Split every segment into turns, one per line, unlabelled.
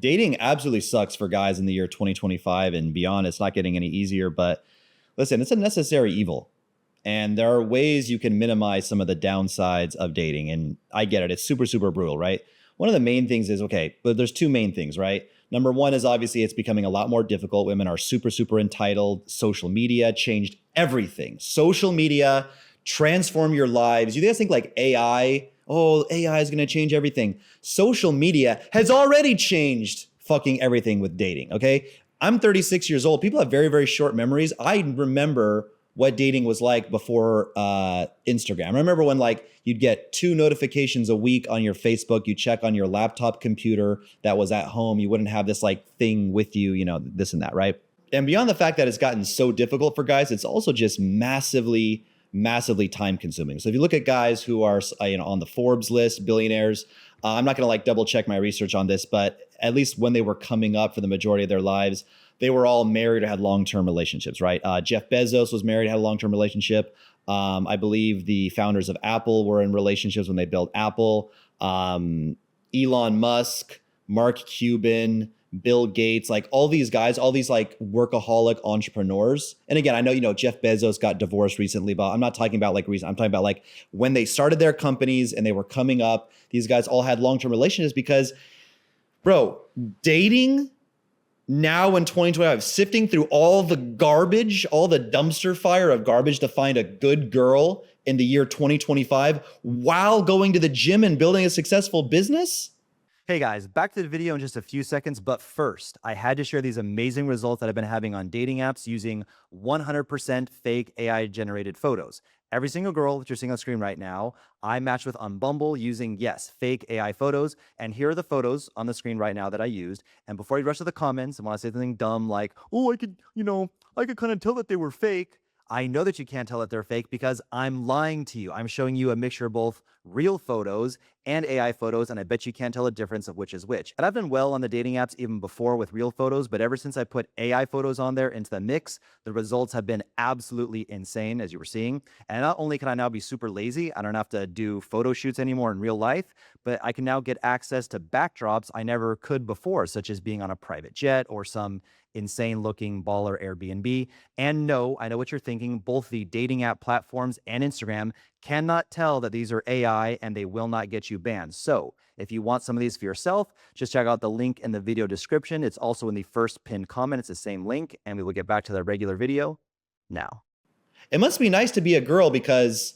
Dating absolutely sucks for guys in the year 2025 and beyond. It's not getting any easier, but listen, it's a necessary evil. And there are ways you can minimize some of the downsides of dating. And I get it. It's super, super brutal, right? One of the main things is, okay, but there's two main things, right? Number one is obviously it's becoming a lot more difficult. Women are super, super entitled. Social media changed everything. Social media transform your lives. You guys think like AI, oh, AI is going to change everything. Social media has already changed fucking everything with dating, okay? I'm 36 years old. People have very, very short memories. I remember what dating was like before Instagram. I remember when like you'd get 2 notifications a week on your Facebook, you check on your laptop computer that was at home. You wouldn't have this like thing with you, you know, this and that, right? And beyond the fact that it's gotten so difficult for guys, it's also just massively time consuming. So if you look at guys who are on the Forbes list, billionaires, I'm not going to like double check my research on this, but at least when they were coming up for the majority of their lives, they were all married or had long-term relationships, right? Jeff Bezos was married, had a long-term relationship. I believe the founders of Apple were in relationships when they built Apple. Elon Musk, Mark Cuban, Bill Gates, like all these guys, all these like workaholic entrepreneurs. And again, I know, Jeff Bezos got divorced recently, but I'm not talking about like recent. I'm talking about like when they started their companies and they were coming up, these guys all had long-term relationships because, bro, dating now in 2025, sifting through all the garbage, all the dumpster fire of garbage to find a good girl in the year 2025 while going to the gym and building a successful business.
Hey guys, back to the video in just a few seconds, but first, I had to share these amazing results that I've been having on dating apps using 100% fake AI-generated photos. Every single girl that you're seeing on screen right now, I matched with on Bumble using, yes, fake AI photos, and here are the photos on the screen right now that I used. And before you rush to the comments and want to say something dumb like, oh, I could kind of tell that they were fake, I know that you can't tell that they're fake because I'm lying to you. I'm showing you a mixture of both real photos and AI photos, and I bet you can't tell the difference of which is which. And I've done well on the dating apps even before with real photos, but ever since I put AI photos on there into the mix, the results have been absolutely insane, as you were seeing. And not only can I now be super lazy, I don't have to do photo shoots anymore in real life, but I can now get access to backdrops I never could before, such as being on a private jet or some insane looking baller Airbnb. And no, I know what you're thinking. Both the dating app platforms and Instagram cannot tell that these are AI and they will not get you banned. So if you want some of these for yourself, just check out the link in the video description. It's also in the first pinned comment. It's the same link, and we will get back to the regular video now.
It must be nice to be a girl because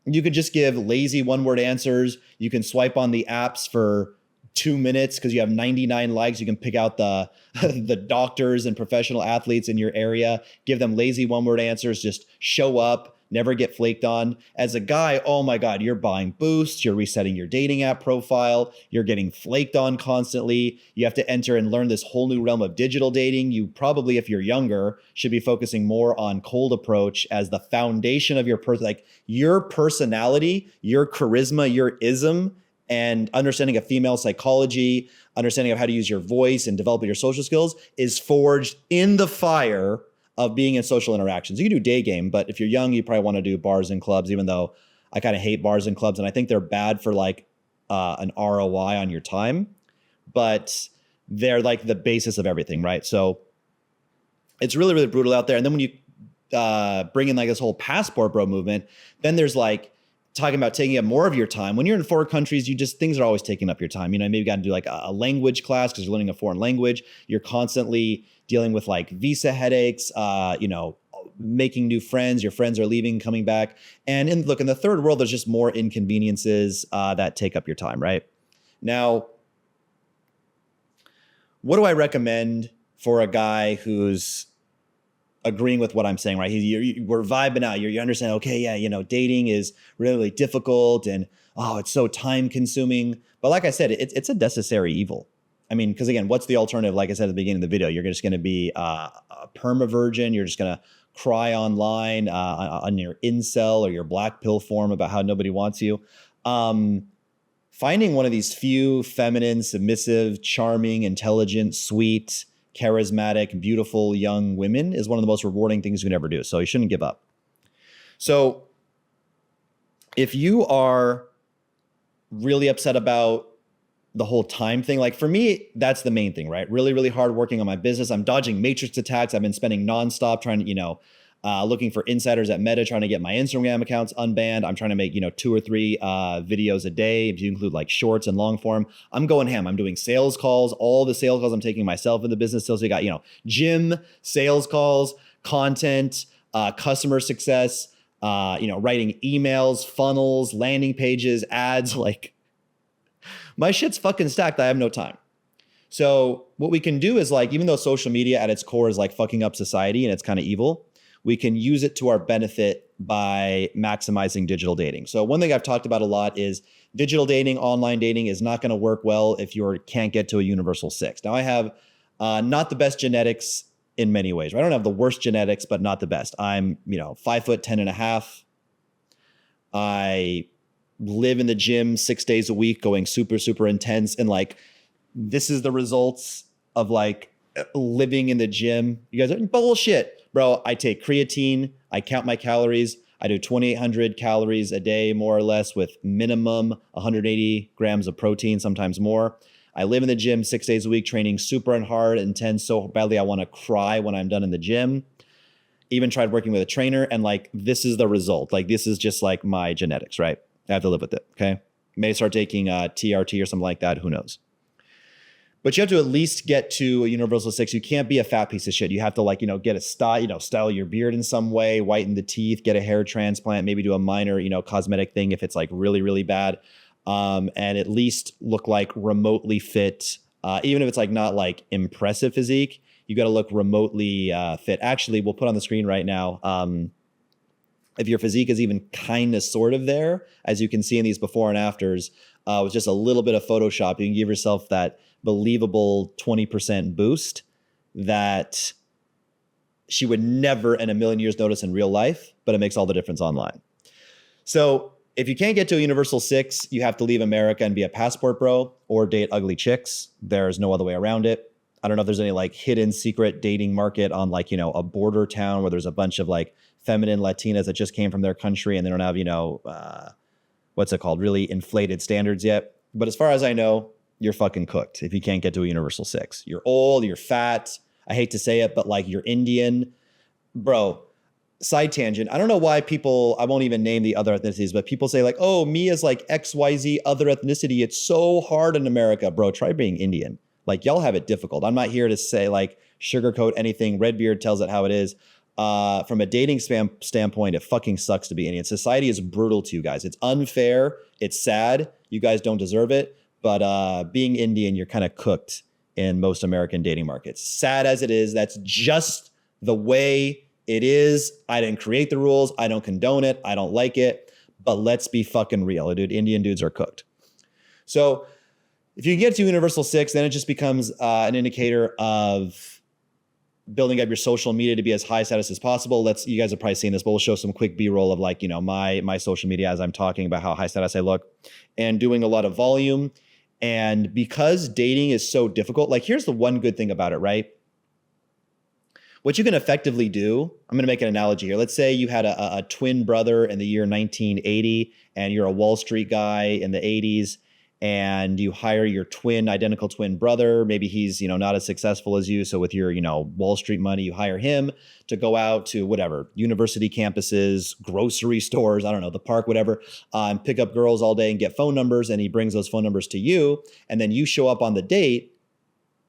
you could just give lazy one-word answers. You can swipe on the apps for 2 minutes because you have 99 likes. You can pick out the the doctors and professional athletes in your area, give them lazy one-word answers, just show up, never get flaked on. As a guy, oh my God, you're buying boosts, you're resetting your dating app profile, you're getting flaked on constantly. You have to enter and learn this whole new realm of digital dating. You probably, if you're younger, should be focusing more on cold approach as the foundation of your like your personality, your charisma, your ism, and understanding of female psychology, understanding of how to use your voice and develop your social skills is forged in the fire of being in social interactions. You can do day game, but if you're young, you probably want to do bars and clubs, even though I kind of hate bars and clubs and I think they're bad for like an ROI on your time, but they're like the basis of everything, right? So it's really, really brutal out there. And then when you bring in like this whole passport bro movement, then there's like, talking about taking up more of your time. When you're in foreign countries, things are always taking up your time. Maybe you got to do like a language class because you're learning a foreign language. You're constantly dealing with like visa headaches, making new friends. Your friends are leaving, coming back. And in the third world, there's just more inconveniences that take up your time, right? Now, what do I recommend for a guy who's agreeing with what I'm saying, right? We're vibing out. You understand, okay, yeah, dating is really difficult and, oh, it's so time consuming. But like I said, it's a necessary evil. I mean, because again, what's the alternative? Like I said at the beginning of the video, you're just going to be a perma-virgin. You're just going to cry online on your incel or your black pill form about how nobody wants you. Finding one of these few feminine, submissive, charming, intelligent, sweet, charismatic, beautiful young women is one of the most rewarding things you can ever do. So you shouldn't give up. So if you are really upset about the whole time thing. Like for me, that's the main thing, right? Really, really hard working on my business. I'm dodging matrix attacks. I've been spending nonstop trying to, looking for insiders at Meta, trying to get my Instagram accounts unbanned. I'm trying to make, 2 or 3 videos a day. If you include like shorts and long form, I'm going ham. I'm doing sales calls. All the sales calls I'm taking myself in the business still. So you got, gym, sales calls, content, customer success, writing emails, funnels, landing pages, ads. Like my shit's fucking stacked. I have no time. So what we can do is like, even though social media at its core is like fucking up society and it's kind of evil, we can use it to our benefit by maximizing digital dating. So one thing I've talked about a lot is digital dating, online dating is not going to work well if you can't get to a universal 6. Now I have not the best genetics in many ways. Right? I don't have the worst genetics, but not the best. I'm, 5'10.5". I live in the gym 6 days a week, going super, super intense. And like, this is the results of like living in the gym. You guys are bullshit. Bro, I take creatine. I count my calories. I do 2,800 calories a day, more or less, with minimum 180 grams of protein, sometimes more. I live in the gym 6 days a week, training super and hard, intense, so badly I want to cry when I'm done in the gym. Even tried working with a trainer, and like, this is the result. Like, this is just like my genetics, right? I have to live with it, okay? May start taking TRT or something like that, who knows? But you have to at least get to a universal 6. You can't be a fat piece of shit. You have to like, get a style, style your beard in some way, whiten the teeth, get a hair transplant, maybe do a minor, cosmetic thing if it's like really, really bad. And at least look like remotely fit. Even if it's like not like impressive physique, you got to look remotely fit. Actually, we'll put on the screen right now. If your physique is even kind of sort of there, as you can see in these before and afters, with just a little bit of Photoshop, you can give yourself that believable 20% boost that she would never in a million years notice in real life, but it makes all the difference online. So if you can't get to a universal 6, you have to leave America and be a passport bro or date ugly chicks. There's no other way around it. I don't know if there's any like hidden secret dating market on like, a border town where there's a bunch of like feminine Latinas that just came from their country and they don't have, what's it called? Really inflated standards yet. But as far as I know, you're fucking cooked if you can't get to a universal 6. You're old, you're fat. I hate to say it, but like you're Indian. Bro, side tangent. I don't know why people, I won't even name the other ethnicities, but people say like, oh, me is like XYZ other ethnicity. It's so hard in America. Bro, try being Indian. Like y'all have it difficult. I'm not here to say like sugarcoat anything. Redbeard tells it how it is. From a dating standpoint, it fucking sucks to be Indian. Society is brutal to you guys. It's unfair. It's sad. You guys don't deserve it. But being Indian, you're kind of cooked in most American dating markets. Sad as it is, that's just the way it is. I didn't create the rules. I don't condone it. I don't like it. But let's be fucking real, dude. Indian dudes are cooked. So if you can get to universal 6, then it just becomes an indicator of building up your social media to be as high status as possible. You guys have probably seen this, but we'll show some quick B-roll of like, my social media as I'm talking about how high status I look and doing a lot of volume. And because dating is so difficult, like here's the one good thing about it, right? What you can effectively do, I'm going to make an analogy here. Let's say you had a twin brother in the year 1980 and you're a Wall Street guy in the 80s and you hire your identical twin brother. Maybe he's, not as successful as you. So with your, Wall Street money, you hire him to go out to whatever, university campuses, grocery stores, I don't know, the park, whatever, and pick up girls all day and get phone numbers. And he brings those phone numbers to you. And then you show up on the date,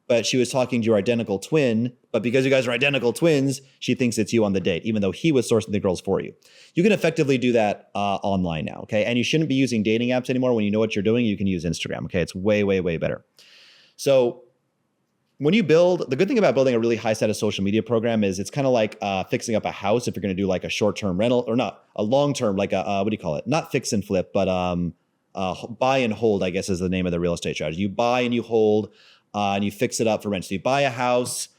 but she was talking to your identical twin. But because you guys are identical twins, she thinks it's you on the date, even though he was sourcing the girls for you. You can effectively do that online now, okay? And you shouldn't be using dating apps anymore. When you know what you're doing, you can use Instagram, okay? It's way, way, way better. So when you the good thing about building a really high status social media program is it's kind of like fixing up a house if you're going to do like a short-term rental or not, a long-term, like what do you call it? Not fix and flip, but buy and hold, I guess is the name of the real estate strategy. You buy and you hold and you fix it up for rent. So you buy a house.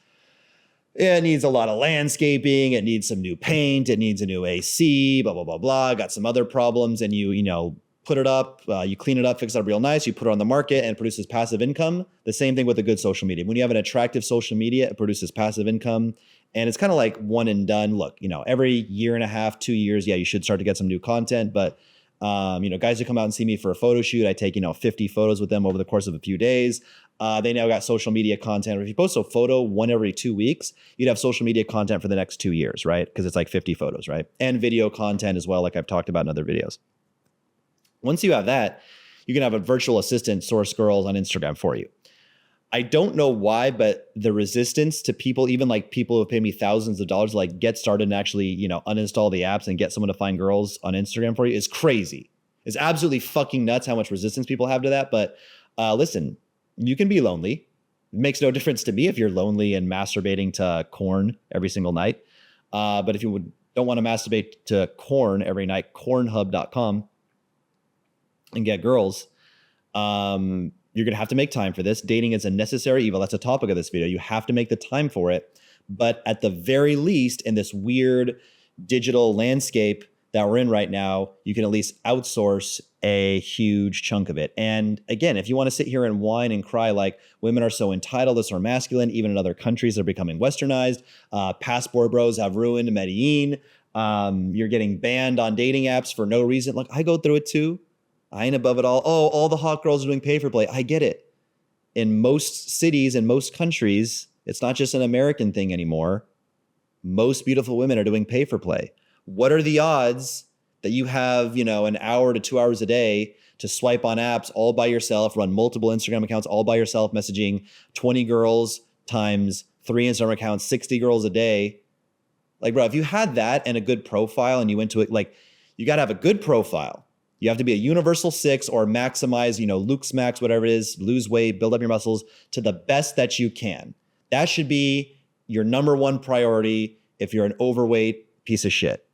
It needs a lot of landscaping. It needs some new paint. It needs a new AC, blah, blah, blah, blah. Got some other problems. And you put it up, you clean it up, fix it up real nice. You put it on the market and it produces passive income. The same thing with a good social media. When you have an attractive social media, it produces passive income. And it's kind of like one and done. Look, every year and a half, 2 years, yeah, you should start to get some new content. But Guys who come out and see me for a photo shoot, I take, 50 photos with them over the course of a few days. They now got social media content. If you post a photo one every 2 weeks, you'd have social media content for the next 2 years, right? Because it's like 50 photos, right? And video content as well, like I've talked about in other videos. Once you have that, you can have a virtual assistant source girls on Instagram for you. I don't know why, but the resistance to people, even like people who pay me thousands of dollars, like get started and actually, uninstall the apps and get someone to find girls on Instagram for you is crazy. It's absolutely fucking nuts how much resistance people have to that. But listen, you can be lonely. It makes no difference to me if you're lonely and masturbating to corn every single night. But if you don't want to masturbate to corn every night, cornhub.com and get girls, you're going to have to make time for this. Dating is a necessary evil. That's the topic of this video. You have to make the time for it. But at the very least, in this weird digital landscape that we're in right now, you can at least outsource a huge chunk of it. And again, if you want to sit here and whine and cry like women are so entitled, this are masculine, even in other countries, they're becoming westernized. Passport bros have ruined Medellin. You're getting banned on dating apps for no reason. Look, I go through it too. I ain't above it all. Oh, all the hot girls are doing pay for play. I get it. In most cities and most countries, it's not just an American thing anymore. Most beautiful women are doing pay for play. What are the odds that you have, an hour to 2 hours a day to swipe on apps all by yourself, run multiple Instagram accounts all by yourself, messaging 20 girls times 3 Instagram accounts, 60 girls a day? Like, bro, if you had that and a good profile and you went to it, like, you got to have a good profile. You have to be a universal 6 or maximize, Luke's max, whatever it is, lose weight, build up your muscles to the best that you can. That should be your number one priority if you're an overweight piece of shit.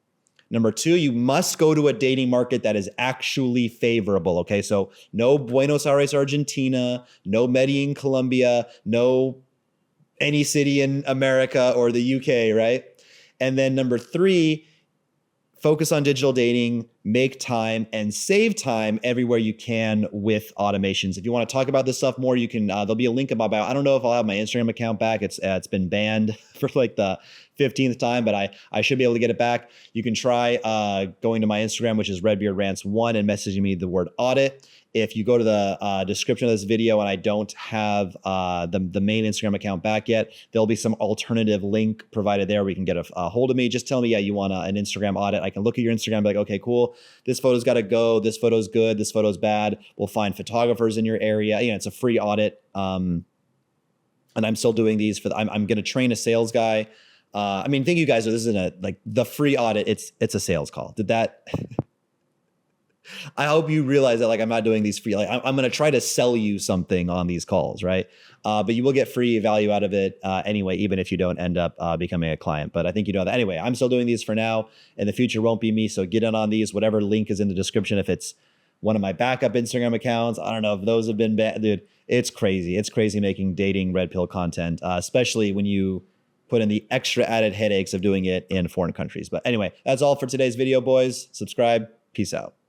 Number 2, you must go to a dating market that is actually favorable, okay? So no Buenos Aires, Argentina, no Medellin, Colombia, no any city in America or the UK, right? And then number 3, focus on digital dating, make time, and save time everywhere you can with automations. If you want to talk about this stuff more, you can. There'll be a link in my bio. I don't know if I'll have my Instagram account back. It's been banned for like the 15th time, but I should be able to get it back. You can try going to my Instagram, which is RedbeardRants1, and messaging me the word audit. If you go to the description of this video and I don't have the main Instagram account back yet, there'll be some alternative link provided there where you can get a hold of me. Just tell me, yeah, you want an Instagram audit. I can look at your Instagram and be like, okay, cool. This photo's got to go. This photo's good. This photo's bad. We'll find photographers in your area. It's a free audit. And I'm still doing these I'm going to train a sales guy. Thank you guys. This isn't the free audit. It's a sales call. Did that... I hope you realize that I'm not doing these free. I'm going to try to sell you something on these calls, right? But you will get free value out of it anyway, even if you don't end up becoming a client. But I think you know that. Anyway, I'm still doing these for now. In the future won't be me. So get in on these. Whatever link is in the description. If it's one of my backup Instagram accounts, I don't know if those have been bad. Dude, it's crazy. It's crazy making dating red pill content, especially when you put in the extra added headaches of doing it in foreign countries. But anyway, that's all for today's video, boys. Subscribe. Peace out.